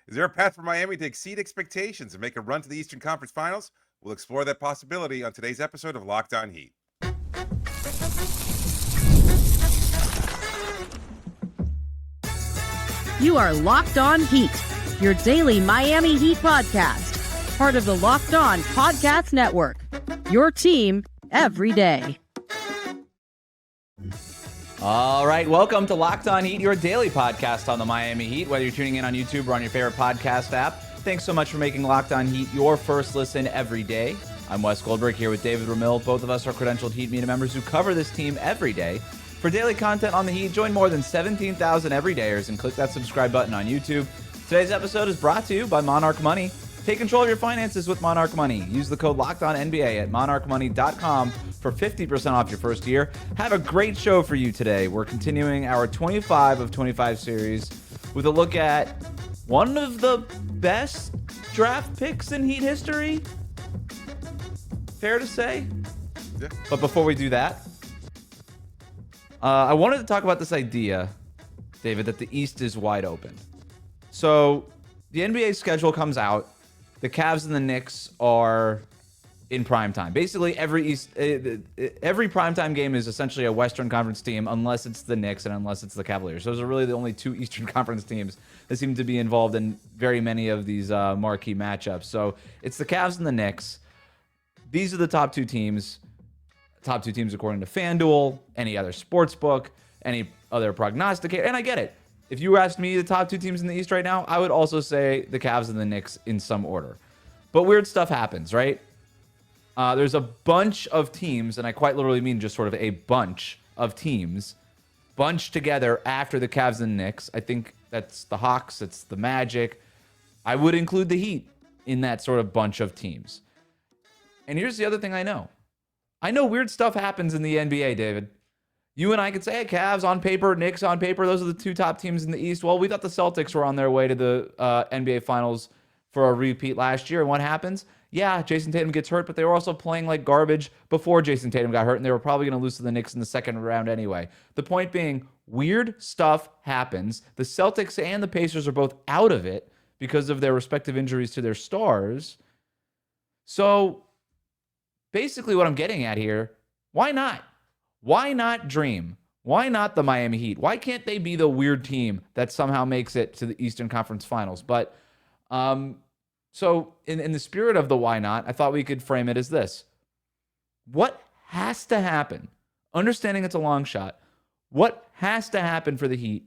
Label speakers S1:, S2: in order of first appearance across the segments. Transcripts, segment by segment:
S1: Is there a path for Miami to exceed expectations and make a run to the Eastern Conference Finals? We'll explore that possibility on today's episode of Locked On Heat.
S2: You are Locked On Heat, your daily Miami Heat podcast, part of the Locked On Podcast Network, your team every day.
S3: All right, welcome to Locked On Heat, your daily podcast on the Miami Heat, whether you're tuning in on YouTube or on your favorite podcast app. Thanks so much for making Locked On Heat your first listen every day. I'm Wes Goldberg here with David Ramil. Both of us are credentialed Heat media members who cover this team every day. For daily content on the Heat, join more than 17,000 everydayers and click that subscribe button on YouTube. Today's episode is brought to you by Monarch Money. Take control of your finances with Monarch Money. Use the code LOCKEDONNBA at monarchmoney.com for 50% off your first year. Have a great show for you today. We're continuing our 25 of 25 series with a look at one of the best draft picks in Heat history. Fair to say?
S1: Yeah.
S3: But before we do that, I wanted to talk about this idea, David, that the East is wide open. So the NBA schedule comes out. The Cavs and the Knicks are in prime time. Basically, every primetime game is essentially a Western Conference team, unless it's the Knicks and unless it's the Cavaliers. Those are really the only two Eastern Conference teams that seem to be involved in very many of these marquee matchups. So it's the Cavs and the Knicks. These are the top two teams. Top two teams according to FanDuel, any other sports book, any other prognosticator. And I get it. If you asked me the top two teams in the East right now, I would also say the Cavs and the Knicks in some order. But weird stuff happens, right? There's a bunch of teams, and I quite literally mean just sort of a bunch of teams bunched together after the Cavs and Knicks. I think that's the Hawks, it's the Magic. I would include the Heat in that sort of bunch of teams. And here's the other thing I know. I know weird stuff happens in the NBA, David. You and I could say, hey, Cavs on paper, Knicks on paper, those are the two top teams in the East. Well, we thought the Celtics were on their way to the NBA Finals for a repeat last year. And what happens? Yeah, Jason Tatum gets hurt, but they were also playing like garbage before Jason Tatum got hurt, and they were probably going to lose to the Knicks in the second round anyway. The point being, weird stuff happens. The Celtics and the Pacers are both out of it because of their respective injuries to their stars. So basically what I'm getting at here, why not? Why not dream? Why not the Miami Heat? Why can't they be the weird team that somehow makes it to the Eastern Conference Finals? But so in the spirit of the why not, I thought we could frame it as this. What has to happen? Understanding it's a long shot. What has to happen for the Heat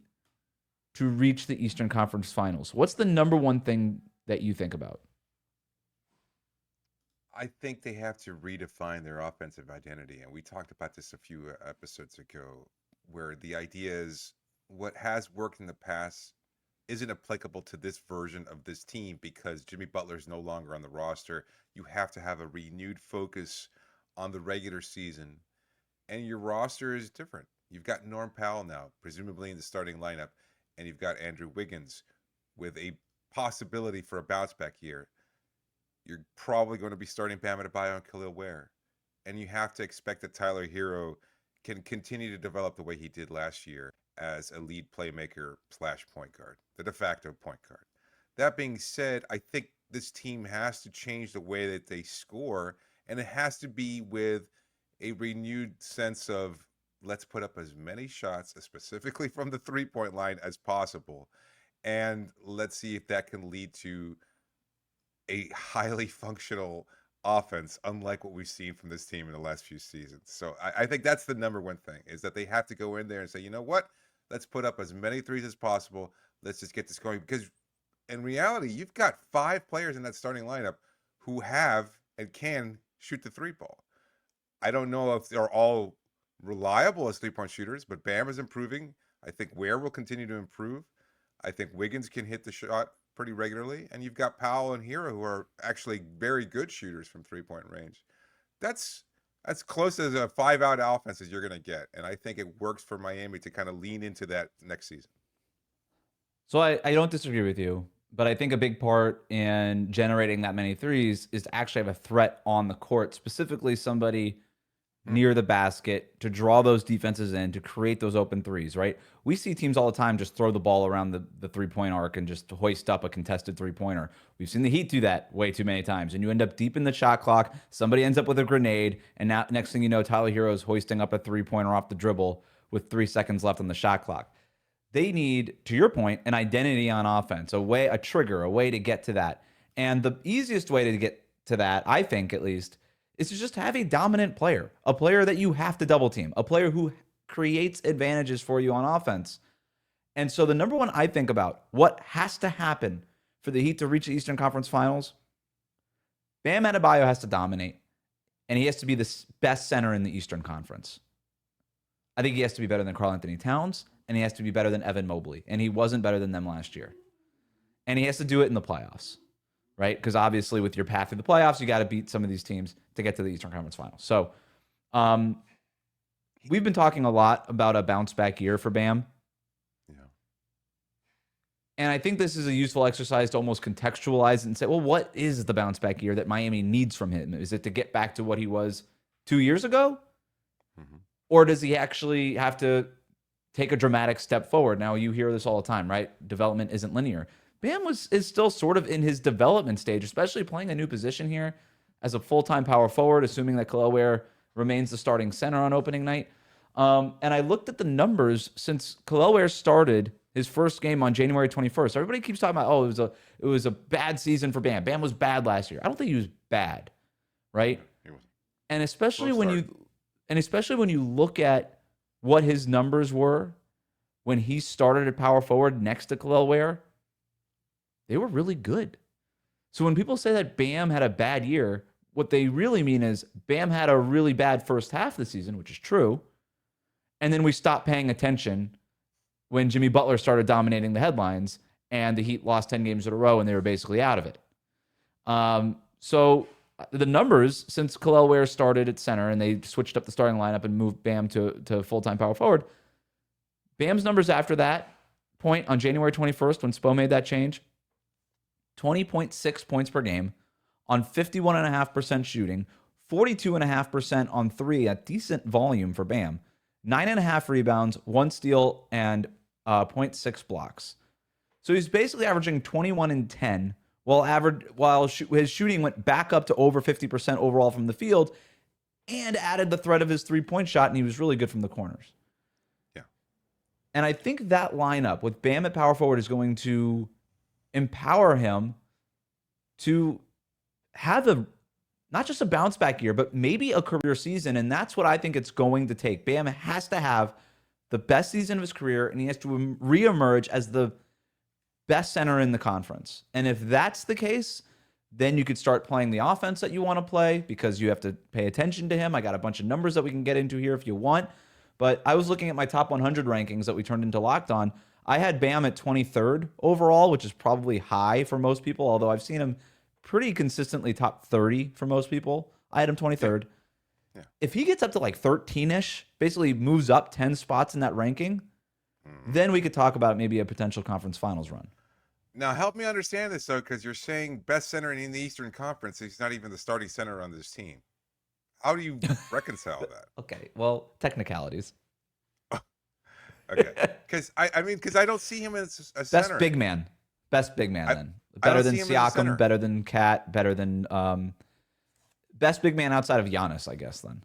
S3: to reach the Eastern Conference Finals? What's the number one thing that you think about?
S1: I think they have to redefine their offensive identity. And we talked about this a few episodes ago, where the idea is what has worked in the past isn't applicable to this version of this team because Jimmy Butler is no longer on the roster. You have to have a renewed focus on the regular season. And your roster is different. You've got Norm Powell now, presumably in the starting lineup. And you've got Andrew Wiggins with a possibility for a bounce back year. You're probably going to be starting Bam Adebayo and Kel'el Ware. And you have to expect that Tyler Hero can continue to develop the way he did last year as a lead playmaker / point guard, the de facto point guard. That being said, I think this team has to change the way that they score, and it has to be with a renewed sense of let's put up as many shots, specifically from the three-point line, as possible. And let's see if that can lead to a highly functional offense, unlike what we've seen from this team in the last few seasons. So I think that's the number one thing, is that they have to go in there and say, you know what? Let's put up as many threes as possible. Let's just get this going. Because in reality, you've got 5 players in that starting lineup who have and can shoot the three ball. I don't know if they're all reliable as three-point shooters, but Bam is improving. I think Ware will continue to improve. I think Wiggins can hit the shot pretty regularly, and you've got Powell and Hero who are actually very good shooters from three-point range. That's close as a 5-out offense as you're going to get, and I think it works for Miami to kind of lean into that next season.
S3: So I don't disagree with you, but I think a big part in generating that many threes is to actually have a threat on the court, specifically somebody near the basket to draw those defenses in, to create those open threes, right? We see teams all the time just throw the ball around the three-point arc and just hoist up a contested three-pointer. We've seen the Heat do that way too many times, and you end up deep in the shot clock. Somebody ends up with a grenade, and now next thing you know, Tyler Hero's hoisting up a three-pointer off the dribble with 3 seconds left on the shot clock. They need, to your point, an identity on offense, a trigger, a way to get to that. And the easiest way to get to that, I think at least, is to just have a dominant player, a player that you have to double team, a player who creates advantages for you on offense. And so the number one I think about, what has to happen for the Heat to reach the Eastern Conference Finals, Bam Adebayo has to dominate, and he has to be the best center in the Eastern Conference. I think he has to be better than Karl-Anthony Towns, and he has to be better than Evan Mobley, and he wasn't better than them last year. And he has to do it in the playoffs, right? Because obviously with your path through the playoffs, you got to beat some of these teams to get to the Eastern Conference Finals. So we've been talking a lot about a bounce-back year for Bam.
S1: Yeah.
S3: And I think this is a useful exercise to almost contextualize it and say, well, what is the bounce-back year that Miami needs from him? Is it to get back to what he was 2 years ago?
S1: Mm-hmm.
S3: Or does he actually have to take a dramatic step forward? Now, you hear this all the time, right? Development isn't linear. Bam is still sort of in his development stage, especially playing a new position here as a full-time power forward, assuming that Kel'el Ware remains the starting center on opening night. And I looked at the numbers since Kel'el Ware started his first game on January 21st. Everybody keeps talking about, oh, it was a bad season for Bam. Bam was bad last year. I don't think he was bad, right?
S1: He was.
S3: And especially when you look at what his numbers were when he started at power forward next to Kel'el Ware, they were really good. So when people say that Bam had a bad year, what they really mean is Bam had a really bad first half of the season, which is true. And then we stopped paying attention when Jimmy Butler started dominating the headlines and the Heat lost 10 games in a row and they were basically out of it. So the numbers, since Kel'el Ware started at center and they switched up the starting lineup and moved Bam to full-time power forward, Bam's numbers after that point on January 21st when Spo made that change, 20.6 points per game on 51.5% shooting, 42.5% on three, a decent volume for Bam, 9.5 rebounds, 1 steal, and 0.6 blocks. So he's basically averaging 21 and 10, while his shooting went back up to over 50% overall from the field and added the threat of his three-point shot, and he was really good from the corners.
S1: Yeah.
S3: And I think that lineup with Bam at power forward is going to empower him to have not just a bounce back year, but maybe a career season. And that's what I think it's going to take. Bam has to have the best season of his career, and he has to reemerge as the best center in the conference. And if that's the case, then you could start playing the offense that you want to play because you have to pay attention to him. I got a bunch of numbers that we can get into here if you want. But I was looking at my top 100 rankings that we turned into Locked On. I had Bam at 23rd overall, which is probably high for most people, although I've seen him pretty consistently top 30 for most people. I had him 23rd.
S1: Yeah.
S3: If he gets up to like 13-ish, basically moves up 10 spots in that ranking, then we could talk about maybe a potential conference finals run.
S1: Now, help me understand this, though, because you're saying best center in the Eastern Conference. He's not even the starting center on this team. How do you reconcile that?
S3: Okay, well, technicalities.
S1: Okay, because I don't see him as a center.
S3: Best big man then. Better than Siakam, better than Kat, better than best big man outside of Giannis, I guess then.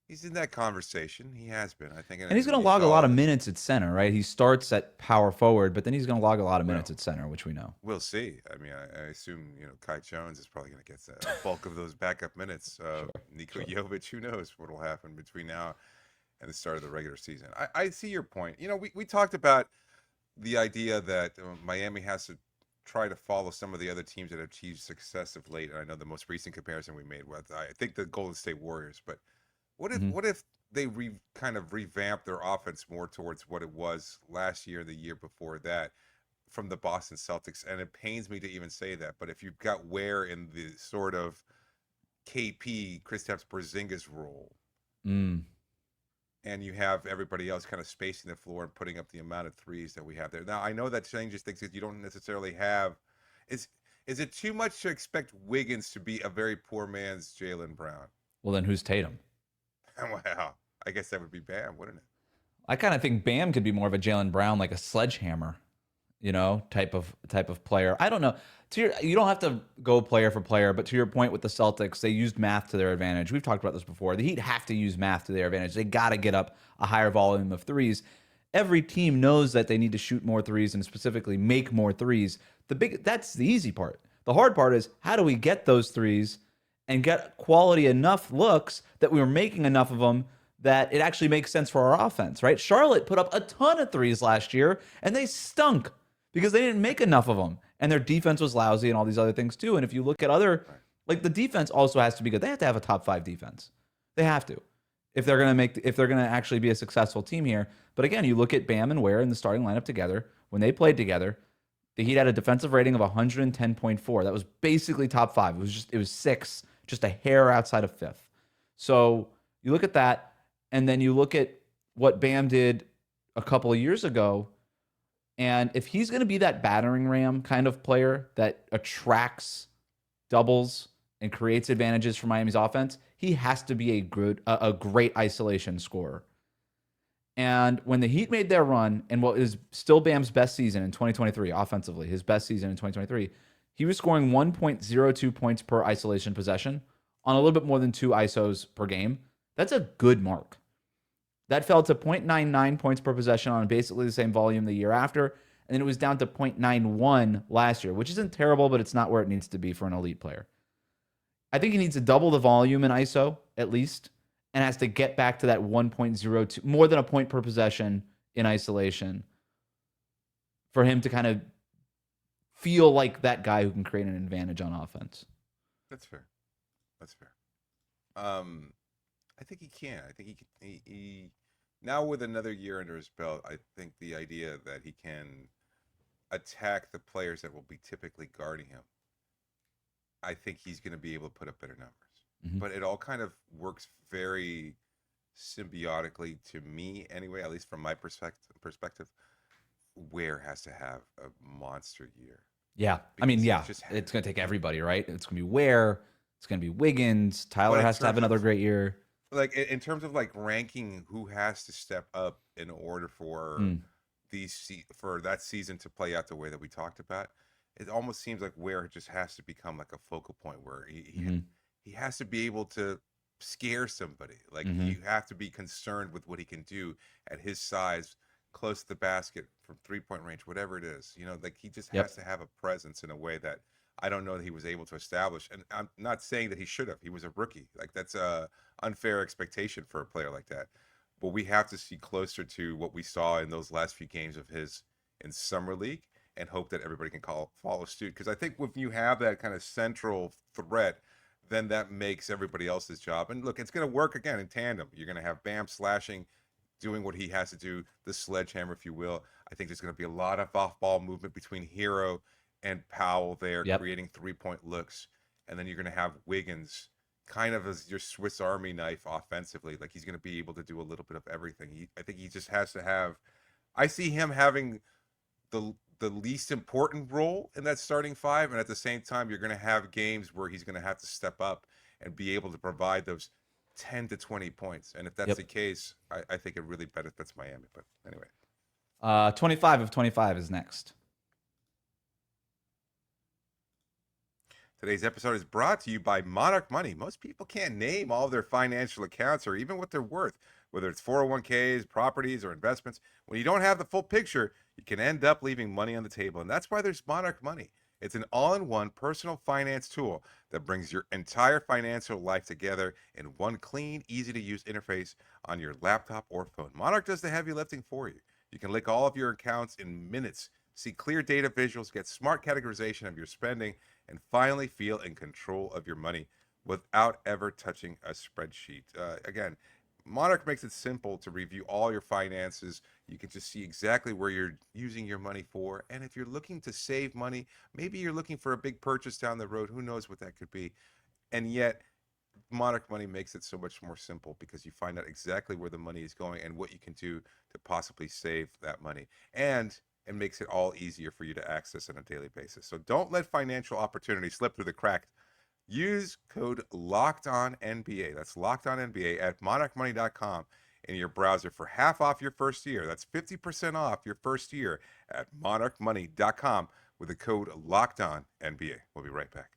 S1: He's in that conversation. He has been, I think.
S3: And he's going to log a lot of minutes at center, right? He starts at power forward, but then he's going to log a lot of minutes at center, which we know.
S1: We'll see. I mean, I assume, Kai Jones is probably going to get a bulk of those backup minutes. Nikola Jovic, who knows what will happen between now and the start of the regular season. I see your point. We talked about the idea that Miami has to try to follow some of the other teams that have achieved success of late. And I know the most recent comparison we made was, I think, the Golden State Warriors, but what if they kind of revamp their offense more towards what it was last year, the year before that, from the Boston Celtics? And it pains me to even say that, but if you've got Ware in the sort of KP, Kristaps Porzingis role, and you have everybody else kind of spacing the floor and putting up the amount of threes that we have there. Now, I know that changes things because you don't necessarily have Is it too much to expect Wiggins to be a very poor man's Jaylen Brown?
S3: Well, then who's Tatum?
S1: Wow. I guess that would be Bam, wouldn't it?
S3: I kind of think Bam could be more of a Jaylen Brown, like a sledgehammer, type of player. I don't know. You don't have to go player for player, but to your point with the Celtics, they used math to their advantage. We've talked about this before. The Heat have to use math to their advantage. They got to get up a higher volume of threes. Every team knows that they need to shoot more threes and specifically make more threes. That's the easy part. The hard part is, how do we get those threes and get quality enough looks that we were making enough of them that it actually makes sense for our offense, right? Charlotte put up a ton of threes last year, and they stunk because they didn't make enough of them. And their defense was lousy and all these other things too. And if you look at the defense also has to be good. They have to have a top 5 defense. They have to. If they're gonna actually be a successful team here. But again, you look at Bam and Ware in the starting lineup together. When they played together, the Heat had a defensive rating of 110.4. That was basically top 5. It was 6, just a hair outside of 5th. So you look at that, and then you look at what Bam did a couple of years ago. And if he's going to be that battering ram kind of player that attracts doubles and creates advantages for Miami's offense, he has to be a great isolation scorer. And when the Heat made their run, and what is still Bam's best season in 2023, offensively, his best season in 2023, he was scoring 1.02 points per isolation possession on a little bit more than 2 ISOs per game. That's a good mark. That fell to 0.99 points per possession on basically the same volume the year after. And then it was down to 0.91 last year, which isn't terrible, but it's not where it needs to be for an elite player. I think he needs to double the volume in ISO, at least, and has to get back to that 1.02, more than a point per possession in isolation, for him to kind of feel like that guy who can create an advantage on offense.
S1: That's fair. I think he can. I think he now with another year under his belt, I think the idea that he can attack the players that will be typically guarding him, I think he's going to be able to put up better numbers. Mm-hmm. But it all kind of works very symbiotically to me anyway, at least from my perspective. Ware has to have a monster year.
S3: Yeah. I mean, yeah, it's going to take everybody, right? It's going to be Ware. It's going to be Wiggins. Tyler has to have another great year.
S1: Like in terms of like ranking who has to step up in order for for that season to play out the way that we talked about, it almost seems like Ware just has to become like a focal point where he has to be able to scare somebody. Like you have to be concerned with what he can do at his size, close to the basket from 3-point range, whatever it is. Like he just has to have a presence in a way that I don't know that he was able to establish. And I'm not saying that he should have. He was a rookie. Like that's a unfair expectation for a player like that. But we have to see closer to what we saw in those last few games of his in Summer League and hope that everybody can follow suit. Because I think if you have that kind of central threat, then that makes everybody else's job. And look, it's going to work again in tandem. You're going to have Bam slashing, doing what he has to do, the sledgehammer, if you will. I think there's going to be a lot of off-ball movement between Hero and Powell there, creating 3-point looks. And then you're going to have Wiggins kind of as your Swiss Army knife offensively. Like he's going to be able to do a little bit of everything. I think he just has to have, I see him having the least important role in that starting 5. And at the same time, you're going to have games where he's going to have to step up and be able to provide those 10 to 20 points. And if that's the case, I think it really benefits Miami. But anyway.
S3: 25 of 25 is next.
S1: Today's episode is brought to you by Monarch Money. Most people can't name all of their financial accounts or even what they're worth, whether it's 401ks, properties, or investments. When you don't have the full picture, you can end up leaving money on the table. And that's why there's Monarch Money. It's an all-in-one personal finance tool that brings your entire financial life together in one clean, easy-to-use interface on your laptop or phone. Monarch does the heavy lifting for you. You can link all of your accounts in minutes, see clear data visuals, get smart categorization of your spending, and finally feel in control of your money without ever touching a spreadsheet. Again, Monarch makes it simple to review all your finances. You can just see exactly where you're using your money for. And if you're looking to save money, maybe you're looking for a big purchase down the road. Who knows what that could be? And yet, Monarch Money makes it so much more simple because you find out exactly where the money is going and what you can do to possibly save that money. And and makes it all easier for you to access on a daily basis. So don't let financial opportunity slip through the cracks. Use code LOCKEDONNBA. That's LOCKEDONNBA at monarchmoney.com in your browser for half off your first year. That's 50% off your first year at monarchmoney.com with the code LOCKEDONNBA. We'll be right back.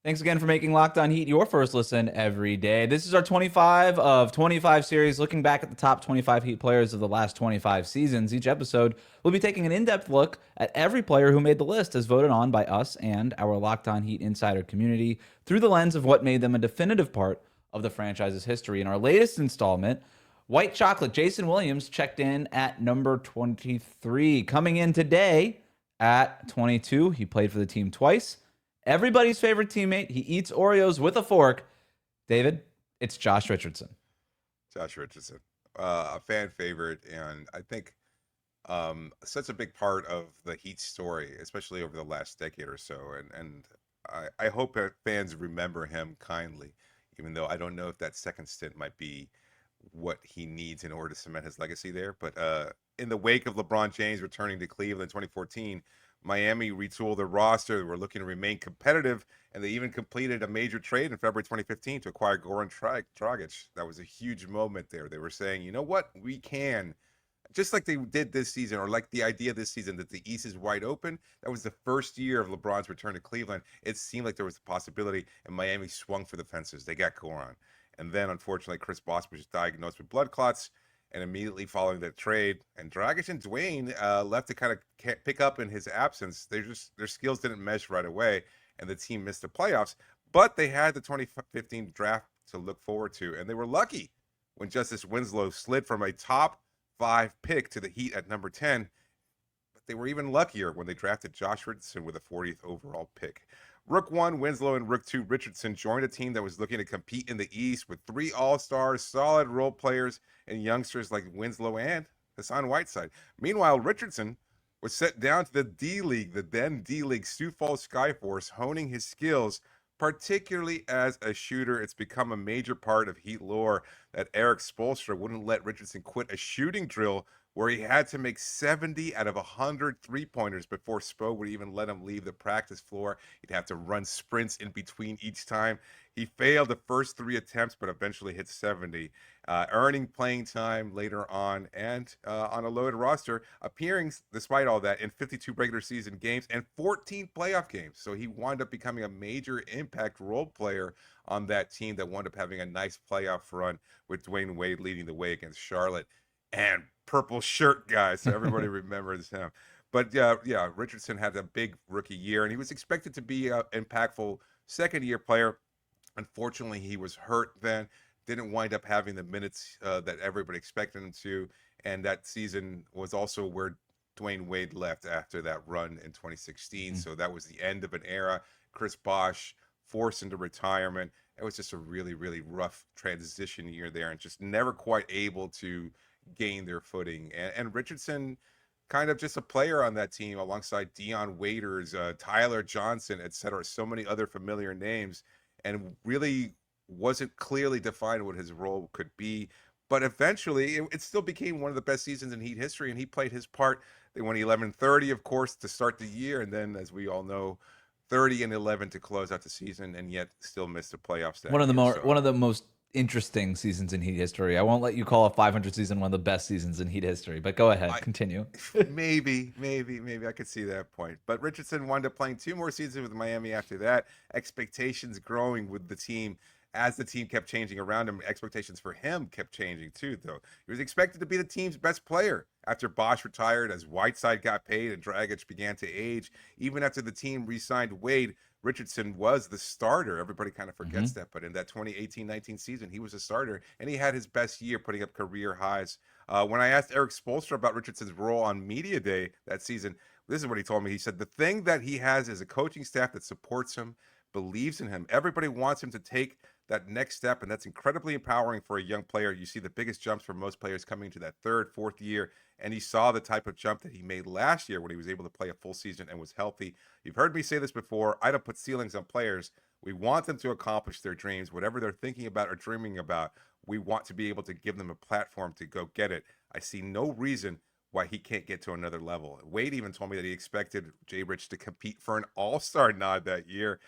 S3: Thanks again for making Locked On Heat your first listen every day. This is our 25 of 25 series, looking back at the top 25 Heat players of the last 25 seasons. Each episode, we'll be taking an in-depth look at every player who made the list as voted on by us and our Locked On Heat insider community through the lens of what made them a definitive part of the franchise's history. In our latest installment, White Chocolate Jason Williams checked in at number 23. Coming in today at 22, he played for the team twice. Everybody's favorite teammate. He eats Oreos with a fork. David, it's Josh Richardson.
S1: Josh Richardson, a fan favorite, and I think such a big part of the Heat story, especially over the last decade or so. And I hope that fans remember him kindly, even though I don't know if that second stint might be what he needs in order to cement his legacy there. But in the wake of LeBron James returning to Cleveland in 2014, Miami retooled their roster. They were looking to remain competitive, and they even completed a major trade in February 2015 to acquire Goran Dragic. That was a huge moment there. They were saying, you know what, we can, just like they did this season, or like the idea this season that the East is wide open. That was the first year of LeBron's return to Cleveland. It seemed like there was a possibility, and Miami swung for the fences. They got Goran. And then, unfortunately, Chris Bosh was diagnosed with blood clots. And immediately following that trade, and Dragic and Dwayne left to kind of pick up in his absence. Their skills didn't mesh right away, and the team missed the playoffs. But they had the 2015 draft to look forward to, and they were lucky when Justice Winslow slid from a top 5 pick to the Heat at number 10. But they were even luckier when they drafted Josh Richardson with a 40th overall pick. Rook 1, Winslow, and Rook 2, Richardson joined a team that was looking to compete in the East with 3 all-stars, solid role players, and youngsters like Winslow and Hassan Whiteside. Meanwhile, Richardson was sent down to the D-League, the then D-League Sioux Falls Skyforce, honing his skills, particularly as a shooter. It's become a major part of Heat lore that Eric Spoelstra wouldn't let Richardson quit a shooting drill where he had to make 70 out of 100 three-pointers before Spo would even let him leave the practice floor. He'd have to run sprints in between each time. He failed the first 3 attempts, but eventually hit 70, earning playing time later on and on a loaded roster, appearing, despite all that, in 52 regular season games and 14 playoff games. So he wound up becoming a major impact role player on that team that wound up having a nice playoff run with Dwayne Wade leading the way against Charlotte. And purple shirt guy, so everybody remembers him. But yeah, Richardson had a big rookie year, and he was expected to be an impactful second-year player. Unfortunately, he was hurt then, didn't wind up having the minutes that everybody expected him to, and that season was also where Dwayne Wade left after that run in 2016. So that was the end of an era. Chris Bosh forced into retirement. It was just a really, really rough transition year there, and just never quite able to gain their footing. And Richardson, kind of just a player on that team alongside Dion Waiters, Tyler Johnson, etc. So many other familiar names, and really wasn't clearly defined what his role could be. But eventually, it still became one of the best seasons in Heat history, and he played his part. They won 11-30, of course, to start the year, and then, as we all know, 30-11 to close out the season, and yet still missed the playoffs.
S3: One of the most interesting seasons in Heat history. I won't let you call a 500 season one of the best seasons in Heat history, but go ahead, continue.
S1: maybe I could see that point. But Richardson wound up playing 2 more seasons with Miami after that. Expectations growing with the team as the team kept changing around him. Expectations for him kept changing too, though. He was expected to be the team's best player after Bosh retired, as Whiteside got paid and Dragic began to age. Even after the team re-signed Wade, Richardson was the starter. Everybody kind of forgets that, but in that 2018-19 season, he was a starter, and he had his best year, putting up career highs. When I asked Eric Spoelstra about Richardson's role on Media Day that season, this is what he told me. He said, the thing that he has is a coaching staff that supports him, believes in him. Everybody wants him to take that next step, and that's incredibly empowering for a young player. You see the biggest jumps for most players coming to that 3rd, 4th year, and he saw the type of jump that he made last year when he was able to play a full season and was healthy. You've heard me say this before. I don't put ceilings on players. We want them to accomplish their dreams, whatever they're thinking about or dreaming about. We want to be able to give them a platform to go get it. I see no reason why he can't get to another level. Wade even told me that he expected Jay Rich to compete for an all-star nod that year.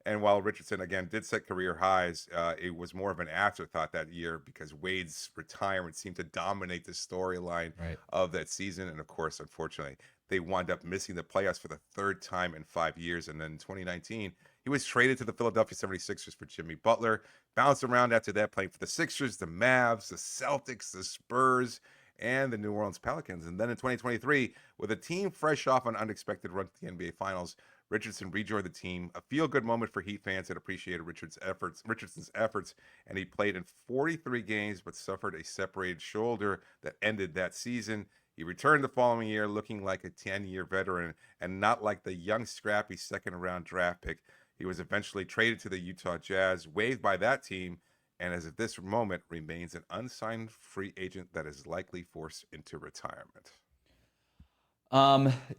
S1: And while Richardson, again, did set career highs, it was more of an afterthought that year because Wade's retirement seemed to dominate the storyline
S3: Right.
S1: of that season. And of course, unfortunately, they wound up missing the playoffs for the third time in 5 years. And then in 2019, he was traded to the Philadelphia 76ers for Jimmy Butler, bounced around after that, playing for the Sixers, the Mavs, the Celtics, the Spurs, and the New Orleans Pelicans. And then in 2023, with a team fresh off an unexpected run to the NBA Finals, Richardson rejoined the team. A feel-good moment for Heat fans that appreciated Richardson's efforts, and he played in 43 games but suffered a separated shoulder that ended that season. He returned the following year looking like a 10-year veteran and not like the young, scrappy second-round draft pick. He was eventually traded to the Utah Jazz, waived by that team, and as of this moment, remains an unsigned free agent that is likely forced into retirement.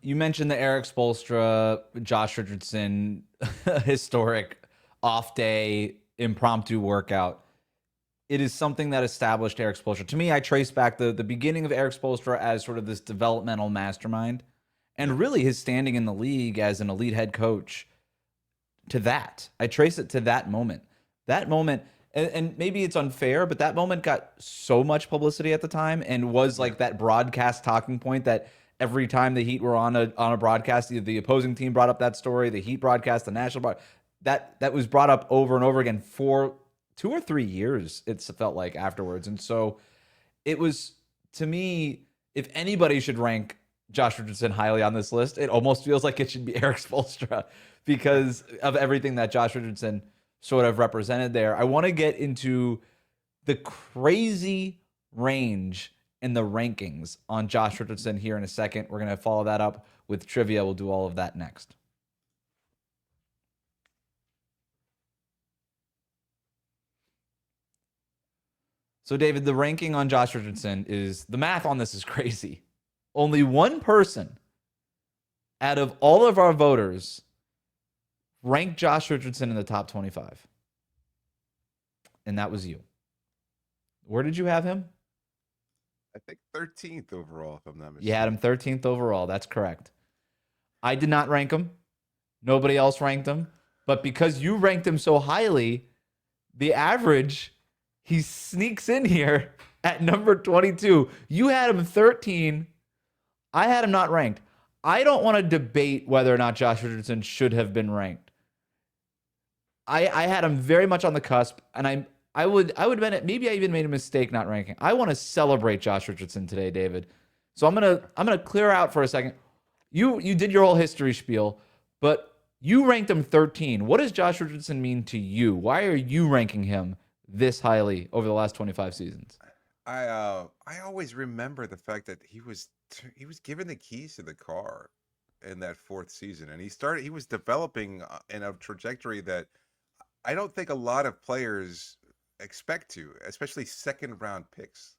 S3: You mentioned the Eric Spoelstra, Josh Richardson, historic off-day impromptu workout. It is something that established Eric Spoelstra. To me, I trace back the beginning of Eric Spoelstra as sort of this developmental mastermind, and really his standing in the league as an elite head coach to that. I trace it to that moment. That moment, and maybe it's unfair, but that moment got so much publicity at the time and was like that broadcast talking point that every time the Heat were on a broadcast, the opposing team brought up that story, the Heat broadcast, the national broadcast, that was brought up over and over again for 2 or 3 years, it felt like, afterwards. And so it was, to me, if anybody should rank Josh Richardson highly on this list, it almost feels like it should be Eric Spoelstra because of everything that Josh Richardson sort of represented there. I want to get into the crazy range and the rankings on Josh Richardson here in a second. We're going to follow that up with trivia. We'll do all of that next. So, David, the ranking on Josh Richardson is, the math on this is crazy. Only one person out of all of our voters ranked Josh Richardson in the top 25. And that was you. Where did you have him?
S1: I think 13th overall, if I'm not mistaken.
S3: You had him 13th overall. That's correct. I did not rank him. Nobody else ranked him. But because you ranked him so highly, the average, he sneaks in here at number 22. You had him 13. I had him not ranked. I don't want to debate whether or not Josh Richardson should have been ranked. I had him very much on the cusp, and I would admit, maybe I even made a mistake not ranking. I want to celebrate Josh Richardson today, David. So I'm gonna clear out for a second. You did your whole history spiel, but you ranked him 13. What does Josh Richardson mean to you? Why are you ranking him this highly over the last 25 seasons?
S1: I always remember the fact that he was given the keys to the car in that 4th season, and he was developing in a trajectory that I don't think a lot of players expect to, especially second-round picks.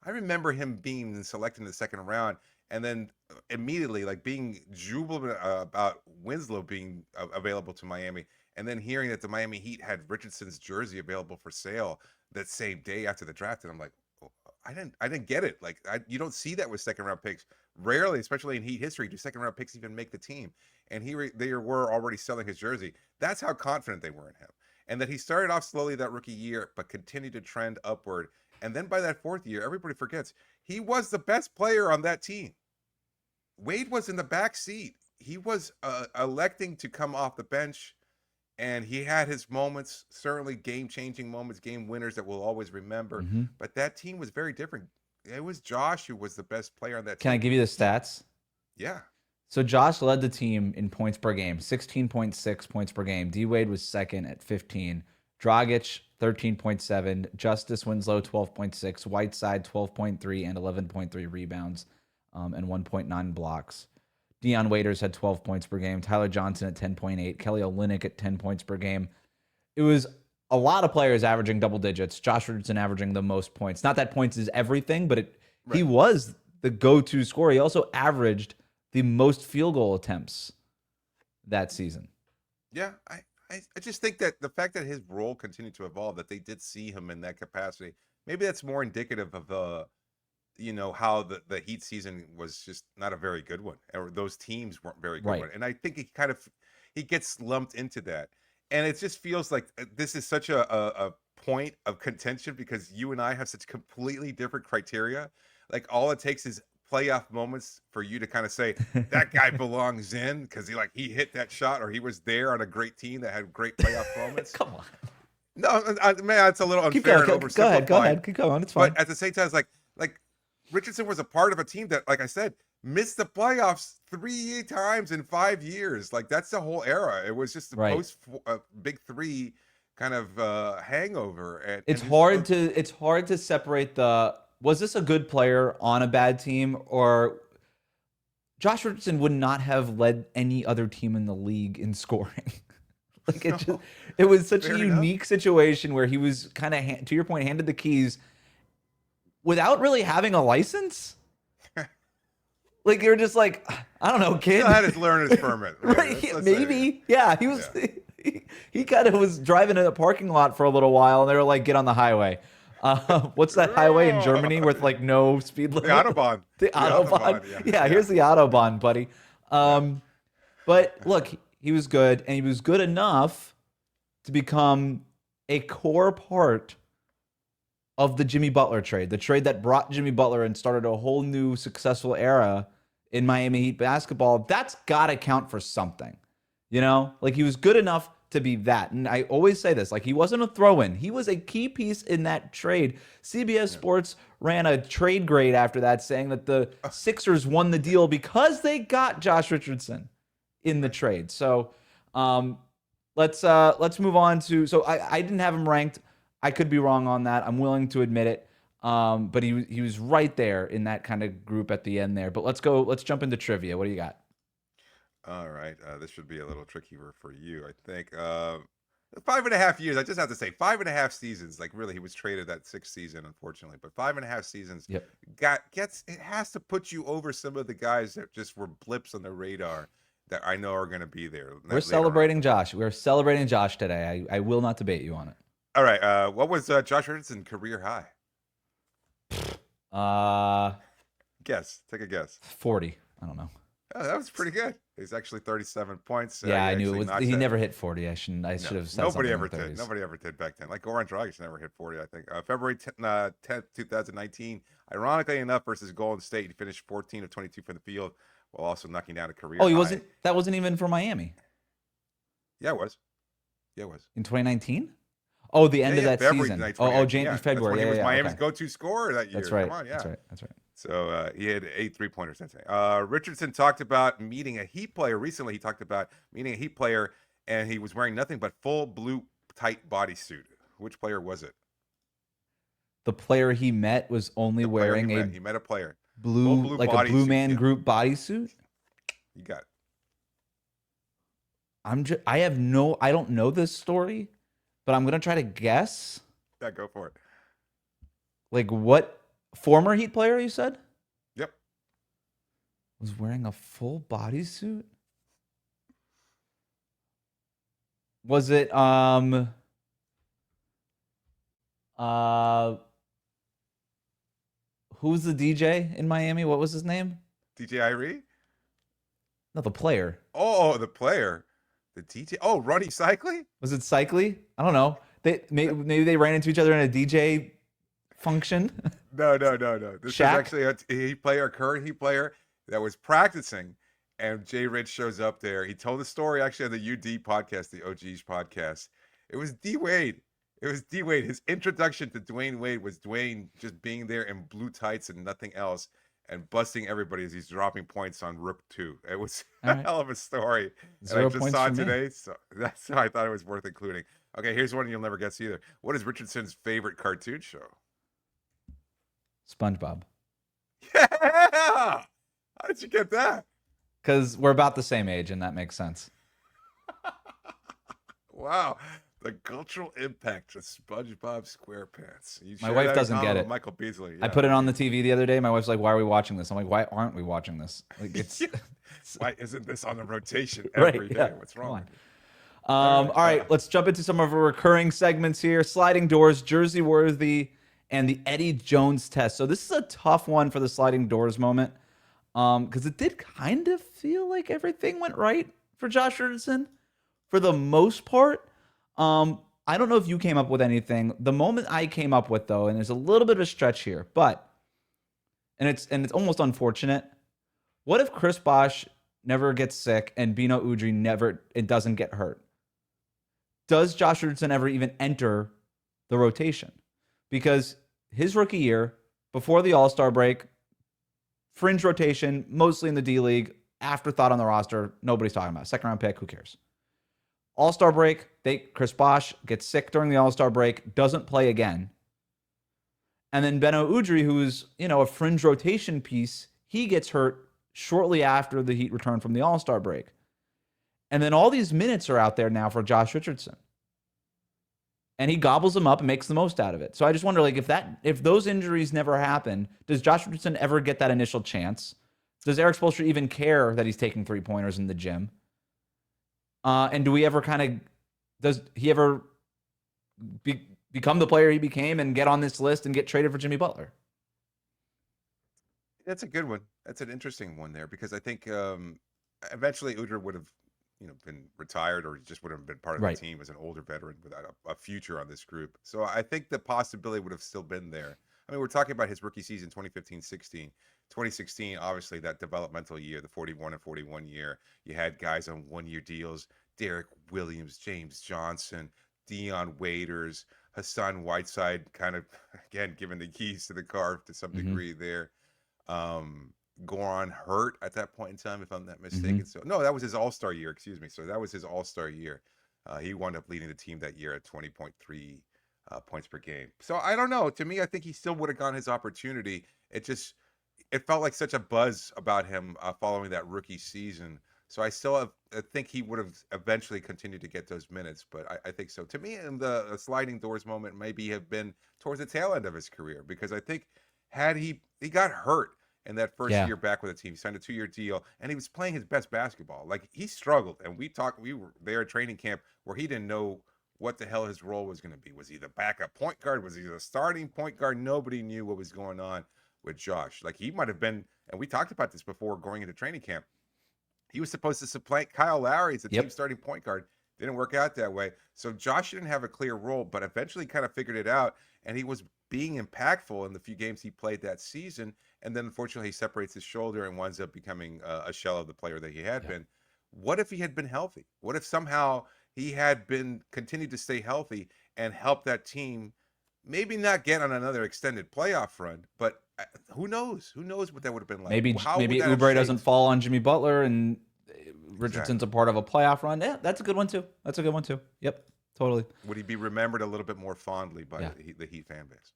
S1: I remember him being selected in the second round, and then immediately like being jubilant about Winslow being available to Miami, and then hearing that the Miami Heat had Richardson's jersey available for sale that same day after the draft, and I'm like, oh, I didn't get it. Like you don't see that with second-round picks. Rarely, especially in Heat history, do second-round picks even make the team. And they were already selling his jersey. That's how confident they were in him. And that he started off slowly that rookie year, but continued to trend upward. And then by that 4th year, everybody forgets, he was the best player on that team. Wade was in the back seat. He was electing to come off the bench, and he had his moments, certainly game-changing moments, game winners that we'll always remember.
S3: Mm-hmm.
S1: But that team was very different. It was Josh who was the best player on that team.
S3: Can I give you the stats?
S1: Yeah.
S3: So Josh led the team in points per game, 16.6 points per game. D-Wade was second at 15. Dragic, 13.7. Justice Winslow, 12.6. Whiteside, 12.3 and 11.3 rebounds and 1.9 blocks. Deion Waiters had 12 points per game. Tyler Johnson at 10.8. Kelly Olynyk at 10 points per game. It was a lot of players averaging double digits. Josh Richardson averaging the most points. Not that points is everything, but he was the go-to scorer. He also averaged the most field goal attempts that season.
S1: Yeah, I just think that the fact that his role continued to evolve, that they did see him in that capacity, maybe that's more indicative of how the Heat season was just not a very good one, or those teams weren't very good
S3: Right.
S1: one. And I think he gets lumped into that. And it just feels like this is such a point of contention because you and I have such completely different criteria. Like all it takes is playoff moments for you to kind of say that guy belongs in because he hit that shot or he was there on a great team that had great playoff moments.
S3: Come on.
S1: No, man, it's a little
S3: Keep
S1: unfair
S3: going.
S1: and
S3: Go ahead.
S1: oversimplified.
S3: Keep going. It's fine.
S1: But at the same time, it's like Richardson was a part of a team that, like I said, missed the playoffs 3 times in 5 years. Like that's the whole era. It was just the
S3: Right.
S1: post big three kind of hangover. And
S3: It's hard to separate was this a good player on a bad team, or Josh Richardson would not have led any other team in the league in scoring. Like it was such a unique situation where he was kind of, to your point, handed the keys without really having a license. Like you're just like, I don't know, kid.
S1: He had his learner's permit.
S3: Right? Maybe. Yeah. He was. Yeah. He kind of was driving in a parking lot for a little while, and they were like, "Get on the highway." What's that highway in Germany with like no speed limit?
S1: The Autobahn.
S3: The Autobahn. Yeah, here's the Autobahn, buddy. But look, he was good, and he was good enough to become a core part of the Jimmy Butler trade, the trade that brought Jimmy Butler and started a whole new successful era in Miami Heat basketball. That's got to count for something, Like he was good enough to be that. And I always say this, like he wasn't a throw-in. He was a key piece in that trade. CBS Sports ran a trade grade after that saying that the Sixers won the deal because they got Josh Richardson in the trade. So let's move on to, so I didn't have him ranked. I could be wrong on that. I'm willing to admit it. But he was right there in that kind of group at the end there. But let's jump into trivia. What do you got?
S1: All right. This should be a little trickier for you, I think. 5.5 years. I just have to say 5.5 seasons. Like really, he was traded that 6th season, unfortunately. But 5.5 seasons.
S3: Yep.
S1: It has to put you over some of the guys that just were blips on the radar that I know are going to be there.
S3: We're celebrating Josh. We're celebrating Josh today. I will not debate you on it.
S1: All right. What was Josh Richardson's career high? Guess. Take a guess.
S3: 40. I don't know.
S1: Oh, that was pretty good. He's actually 37 points.
S3: Yeah, I knew it was. He never hit 40. I should have said
S1: nobody ever
S3: something in the 30s.
S1: did. Nobody ever did back then. Like Goran Dragic never hit 40. I think February 10th, 2019. Ironically enough, versus Golden State, he finished 14 of 22 from the field, while also knocking down a career.
S3: Oh, he
S1: high.
S3: wasn't. That wasn't even for Miami.
S1: Yeah, it was.
S3: In 2019. Oh, the end of that
S1: February
S3: season.
S1: 2019.
S3: January, February.
S1: That's when he was Miami's
S3: okay.
S1: go-to scorer that year.
S3: That's right.
S1: Come on, yeah.
S3: That's right.
S1: So he had 8 3-pointers that day. Richardson talked about meeting a Heat player recently. He talked about meeting a Heat player, and he was wearing nothing but full blue tight bodysuit. Which player was it?
S3: The player he met was only wearing
S1: he met a player.
S3: Blue like a Blue Man Group bodysuit.
S1: You got it.
S3: I don't know this story, but I'm gonna try to guess.
S1: Yeah, go for it.
S3: Like what former Heat player you said?
S1: Yep.
S3: Was wearing a full bodysuit? Was it who's the DJ in Miami? What was his name?
S1: DJ Irie?
S3: No, the player.
S1: Oh, the player. The DJ. Oh, Ronnie Cycli?
S3: Was it Cycli? I don't know. Maybe they ran into each other in a DJ function.
S1: No. This is actually a Heat player, a current Heat player that was practicing, and Jay Rich shows up there. He told the story actually on the UD podcast, the OGs podcast. It was D Wade. His introduction to Dwayne Wade was Dwayne just being there in blue tights and nothing else, and busting everybody as he's dropping points on Rip 2. It was a hell of a story.
S3: 0
S1: and I just saw it
S3: points for me.
S1: today, so that's why I thought it was worth including. Okay, here's one you'll never guess either. What is Richardson's favorite cartoon show?
S3: SpongeBob.
S1: Yeah! How did you get that?
S3: Because we're about the same age, and that makes sense.
S1: Wow. The cultural impact of SpongeBob SquarePants.
S3: My wife doesn't get it.
S1: Michael Beasley. Yeah.
S3: I put it on the TV the other day. My wife's like, "Why are we watching this?" I'm like, "Why aren't we watching this? Like, it's
S1: why isn't this on the rotation every day?
S3: Yeah.
S1: What's wrong?
S3: All right, let's jump into some of our recurring segments here. Sliding doors, Jersey worthy, and the Eddie Jones test. So this is a tough one for the sliding doors moment, because it did kind of feel like everything went right for Josh Richardson for the most part. I don't know if you came up with anything. The moment I came up with, though, and there's a little bit of a stretch here, but and it's almost unfortunate. What if Chris Bosh never gets sick and Bino Udrih doesn't get hurt? Does Josh Richardson ever even enter the rotation? Because his rookie year, before the All-Star break, fringe rotation, mostly in the D-League, afterthought on the roster, nobody's talking about. Second round pick, who cares? All-Star break, Chris Bosh gets sick during the All-Star break, doesn't play again. And then Bino Udrih, who's, a fringe rotation piece, he gets hurt shortly after the Heat return from the All-Star break. And then all these minutes are out there now for Josh Richardson. And he gobbles them up and makes the most out of it. So I just wonder, if those injuries never happen, does Josh Richardson ever get that initial chance? Does Eric Spoelstra even care that he's taking three-pointers in the gym? And do we ever does he ever become the player he became and get on this list and get traded for Jimmy Butler?
S1: That's a good one. That's an interesting one there, because I think eventually Udrih would have, been retired, or just would have been part of the team as an older veteran without a future on this group. So I think the possibility would have still been there. I mean, we're talking about his rookie season, 2015-16. 2016, obviously, that developmental year, the 41 year, you had guys on one-year deals: Derek Williams, James Johnson, Dion Waiters, Hassan Whiteside, kind of, again, given the keys to the car to some degree there. Goran hurt at that point in time, if I'm not mistaken. So no, that was his All-Star year. Excuse me. So that was his All-Star year. He wound up leading the team that year at 20.3 points per game. So I don't know. To me, I think he still would have gotten his opportunity. It felt like such a buzz about him following that rookie season. So I think he would have eventually continued to get those minutes. But I think so. To me, in the sliding doors moment, maybe have been towards the tail end of his career, because I think had he got hurt in that first year back with the team, he signed a 2-year deal, and he was playing his best basketball. Like, he struggled, and we were there at training camp where he didn't know what the hell his role was going to be. Was he the backup point guard? Was he the starting point guard? Nobody knew what was going on with Josh. Like, he might have been, and we talked about this before going into training camp, he was supposed to supplant Kyle Lowry as the team starting point guard. Didn't work out that way. So Josh didn't have a clear role, but eventually kind of figured it out, and he was being impactful in the few games he played that season. And then unfortunately he separates his shoulder and winds up becoming a shell of the player that he had been. What if he had been healthy? What if somehow he had continued to stay healthy and help that team maybe not get on another extended playoff run, but who knows? Who knows what that would have been like?
S3: Maybe Oubre doesn't fall on Jimmy Butler and Richardson's a part of a playoff run. Yeah, that's a good one too. Yep, totally.
S1: Would he be remembered a little bit more fondly by the Heat fan base?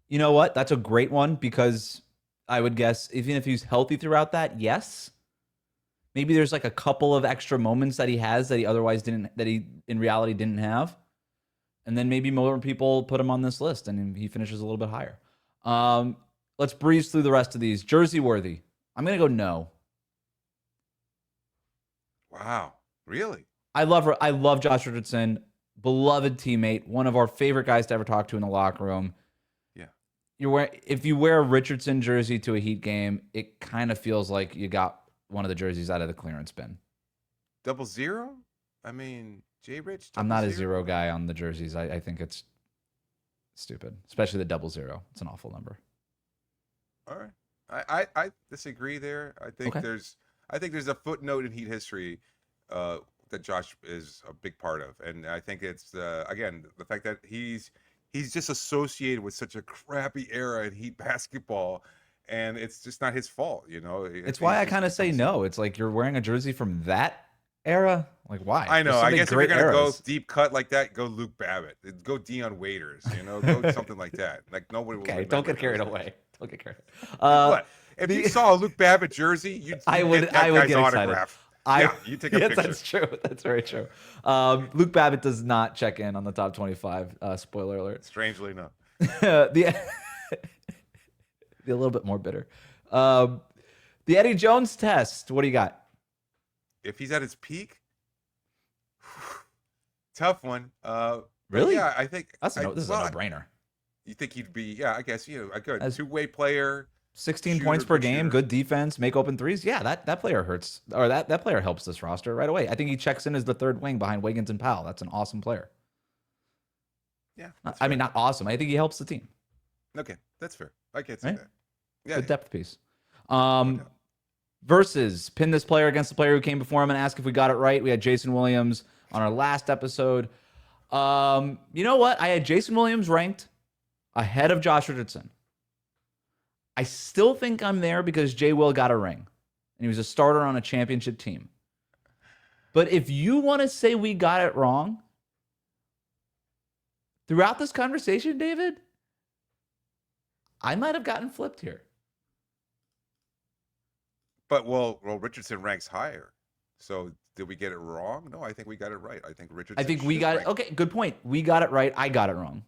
S3: You know what? That's a great one, because I would guess even if he's healthy throughout that, yes. Maybe there's like a couple of extra moments that he has that he otherwise didn't, that he in reality didn't have. And then maybe more people put him on this list and he finishes a little bit higher. Let's breeze through the rest of these. Jersey worthy. I'm going to go no.
S1: Wow. Really?
S3: I love Josh Richardson, beloved teammate, one of our favorite guys to ever talk to in the locker room. If you wear a Richardson jersey to a Heat game, it kind of feels like you got one of the jerseys out of the clearance bin.
S1: 00? I mean, J-Rich?
S3: I'm not a zero guy on the jerseys. I think it's stupid, especially the 00. It's an awful number.
S1: All right. I disagree there. I think there's a footnote in Heat history that Josh is a big part of. And I think it's, again, the fact that he's just associated with such a crappy era in Heat basketball, and it's just not his fault,
S3: It's why I kind of say no. It's like you're wearing a jersey from that era. Like, why?
S1: I know. I guess if you're going to go deep cut like that, go Luke Babbitt. Go Dion Waiters, go something like that. Like, nobody will.
S3: Okay, don't get carried away. Don't get carried
S1: away. What? If you saw a Luke Babbitt jersey, you'd
S3: I would get
S1: autograph.
S3: Excited.
S1: You take a picture.
S3: That's true. That's very true. Luke Babbitt does not check in on the top 25. Spoiler alert.
S1: Strangely enough.
S3: The a little bit more bitter. The Eddie Jones test. What do you got?
S1: If he's at his peak, tough one.
S3: Really?
S1: Yeah, I think
S3: this is a no-brainer.
S1: You think he'd be? Yeah, I guess a good
S3: As-
S1: two-way player.
S3: 16
S1: Shooter,
S3: points per
S1: good
S3: game,
S1: shooter.
S3: good defense, make open threes. Yeah, that player hurts, or that player helps this roster right away. I think he checks in as the third wing behind Wiggins and Powell. That's an awesome player.
S1: Yeah,
S3: I mean, not awesome. I think he helps the team.
S1: Okay, that's fair. I can see
S3: Right?
S1: that. Yeah,
S3: Good depth piece.
S1: doubt.
S3: Versus pin this player against the player who came before him and ask if we got it right. We had Jason Williams on our last episode. You know what? I had Jason Williams ranked ahead of Josh Richardson. I still think I'm there because Jay Will got a ring and he was a starter on a championship team. But if you want to say we got it wrong, throughout this conversation, David, I might have gotten flipped here.
S1: But well, Richardson ranks higher. So did we get it wrong? No, I think we got it right. I think Richardson.
S3: I think we got it. Okay, good point. We got it right. I got it wrong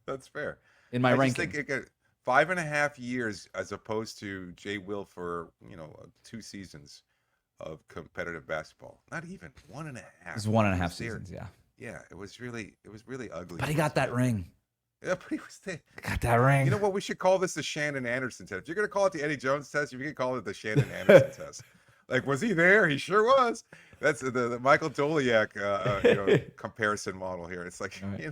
S1: That's fair.
S3: in my
S1: I
S3: ranking.
S1: just think 5.5 years as opposed to Jay Will for 2 seasons of competitive basketball. Not even 1.5.
S3: It was 1.5
S1: He was there.
S3: seasons, yeah.
S1: Yeah, it was really ugly.
S3: But he got that ring.
S1: Yeah, but he was there.
S3: Got that ring.
S1: You know what? We should call this the Shannon Anderson test. If you're gonna call it the Eddie Jones test, you can call it the Shannon Anderson test. Like, was he there? He sure was. That's the Michael Doliak comparison model here. It's like,
S3: Right.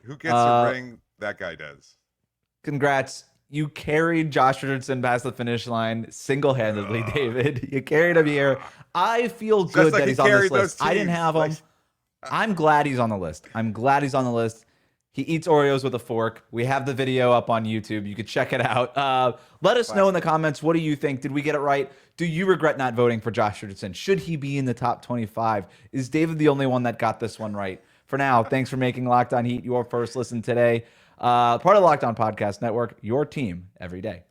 S1: Who gets a ring? That guy does.
S3: Congrats. You carried Josh Richardson past the finish line single-handedly, David. You carried him here. I feel good
S1: like
S3: that
S1: he
S3: he's on this
S1: carried those
S3: list. I didn't
S1: teams.
S3: have him. I'm glad he's on the list. He eats Oreos with a fork. We have the video up on YouTube. You could check it out. Let us know in the comments. What do you think? Did we get it right? Do you regret not voting for Josh Richardson? Should he be in the top 25? Is David the only one that got this one right? For now, thanks for making Locked On Heat your first listen today. Part of the Locked On Podcast Network, your team every day.